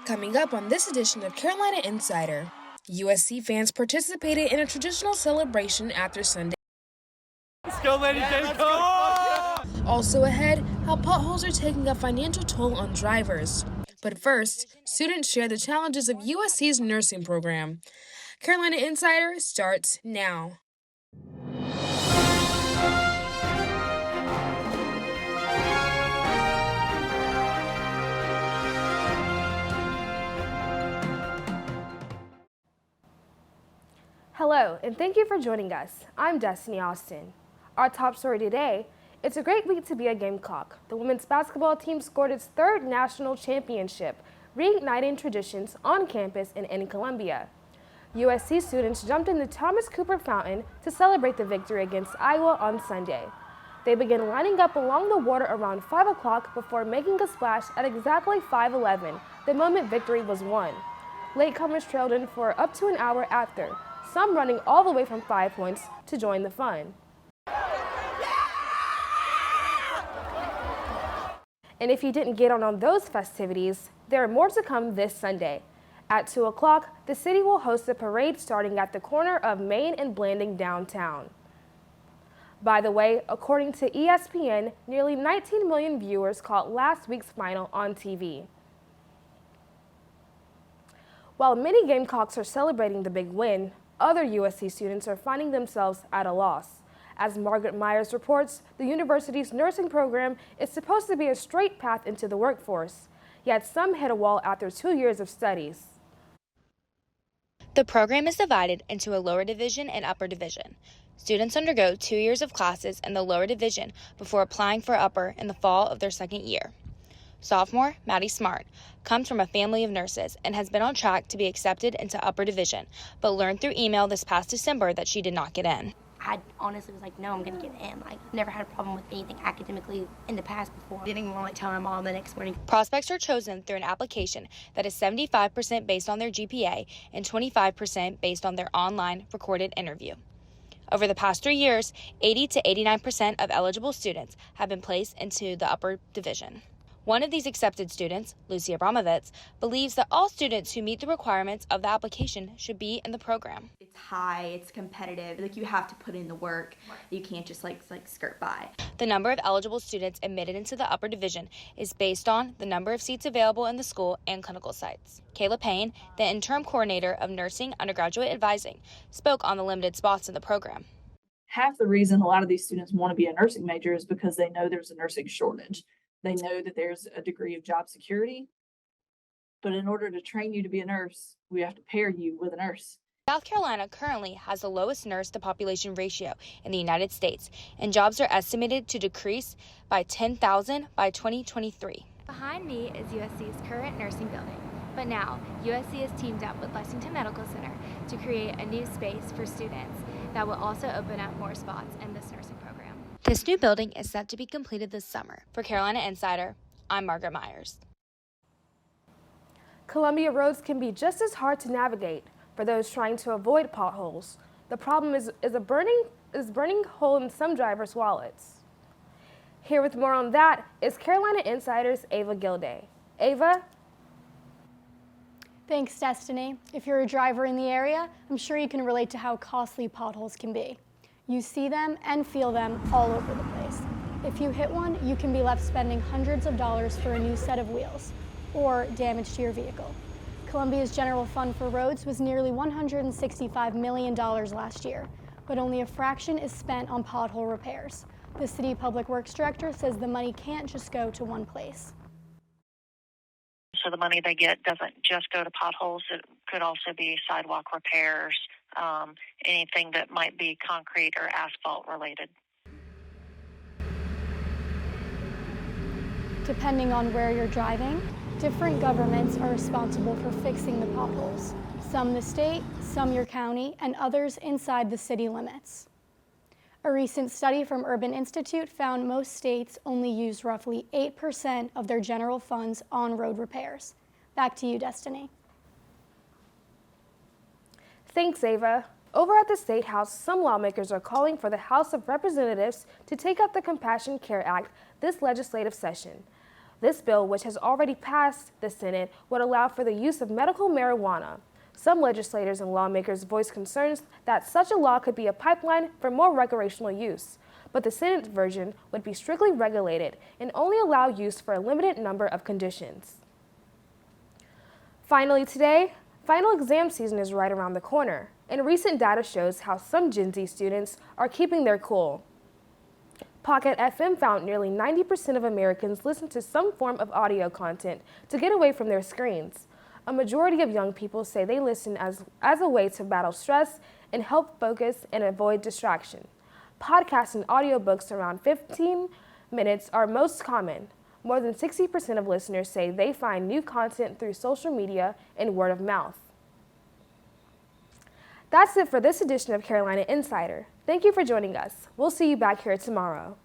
Coming up on this edition of Carolina Insider, USC fans participated in a traditional celebration after Sunday. Let's go, Lady Gamecock! Also ahead, how potholes are taking a financial toll on drivers. But first, students share the challenges of USC's nursing program. Carolina Insider starts now. Hello, and thank you for joining us. I'm Destini Austin. Our top story today, it's a great week to be a Gamecock. The women's basketball team scored its third national championship, reigniting traditions on campus and in Columbia. USC students jumped in the Thomas Cooper Fountain to celebrate the victory against Iowa on Sunday. They began lining up along the water around 5 o'clock before making a splash at exactly 5:11, the moment victory was won. Latecomers trailed in for up to an hour after, some running all the way from 5 Points to join the fun. And if you didn't get on those festivities, there are more to come this Sunday. At 2 o'clock, the city will host a parade starting at the corner of Main and Blanding downtown. By the way, according to ESPN, nearly 19 million viewers caught last week's final on TV. While many Gamecocks are celebrating the big win, other USC students are finding themselves at a loss. As Margaret Myers reports, the university's nursing program is supposed to be a straight path into the workforce, yet some hit a wall after 2 years of studies. The program is divided into a lower division and upper division. Students undergo 2 years of classes in the lower division before applying for upper in the fall of their second year. Sophomore Maddie Smart comes from a family of nurses and has been on track to be accepted into upper division, but learned through email this past December that she did not get in. I honestly was like, no, I'm going to get in. Like, I've never had a problem with anything academically in the past before. I didn't even want to like, tell my mom the next morning. Prospects are chosen through an application that is 75% based on their GPA and 25% based on their online recorded interview. Over the past 3 years, 80 to 89% of eligible students have been placed into the upper division. One of these accepted students, Lucy Abramovitz, believes that all students who meet the requirements of the application should be in the program. It's high, it's competitive, like you have to put in the work. You can't just like skirt by. The number of eligible students admitted into the upper division is based on the number of seats available in the school and clinical sites. Kayla Payne, the interim coordinator of nursing undergraduate advising, spoke on the limited spots in the program. Half the reason a lot of these students want to be a nursing major is because they know there's a nursing shortage. They know that there's a degree of job security, but in order to train you to be a nurse, we have to pair you with a nurse. South Carolina currently has the lowest nurse to population ratio in the United States, and jobs are estimated to decrease by 10,000 by 2023. Behind me is USC's current nursing building, but now USC has teamed up with Lexington Medical Center to create a new space for students that will also open up more spots in this nursing program. This new building is set to be completed this summer. For Carolina Insider, I'm Margaret Myers. Columbia roads can be just as hard to navigate for those trying to avoid potholes. The problem is a burning hole in some drivers' wallets. Here with more on that is Carolina Insider's Ava Gildea. Ava? Thanks, Destini. If you're a driver in the area, I'm sure you can relate to how costly potholes can be. You see them and feel them all over the place. If you hit one, you can be left spending hundreds of dollars for a new set of wheels or damage to your vehicle. Columbia's general fund for roads was nearly $165 million last year, but only a fraction is spent on pothole repairs. The city public works director says the money can't just go to one place. So the money they get doesn't just go to potholes. It could also be sidewalk repairs, anything that might be concrete or asphalt related. Depending on where you're driving, different governments are responsible for fixing the potholes. Some the state, some your county, and others inside the city limits. A recent study from Urban Institute found most states only use roughly 8% of their general funds on road repairs. Back to you, Destini. Thanks, Ava. Over at the State House, some lawmakers are calling for the House of Representatives to take up the Compassion Care Act this legislative session. This bill, which has already passed the Senate, would allow for the use of medical marijuana. Some legislators and lawmakers voiced concerns that such a law could be a pipeline for more recreational use, but the Senate version would be strictly regulated and only allow use for a limited number of conditions. Finally today, final exam season is right around the corner, and recent data shows how some Gen Z students are keeping their cool. Pocket FM found nearly 90% of Americans listen to some form of audio content to get away from their screens. A majority of young people say they listen as a way to battle stress and help focus and avoid distraction. Podcasts and audiobooks around 15 minutes are most common. More than 60% of listeners say they find new content through social media and word of mouth. That's it for this edition of Carolina Insider. Thank you for joining us. We'll see you back here tomorrow.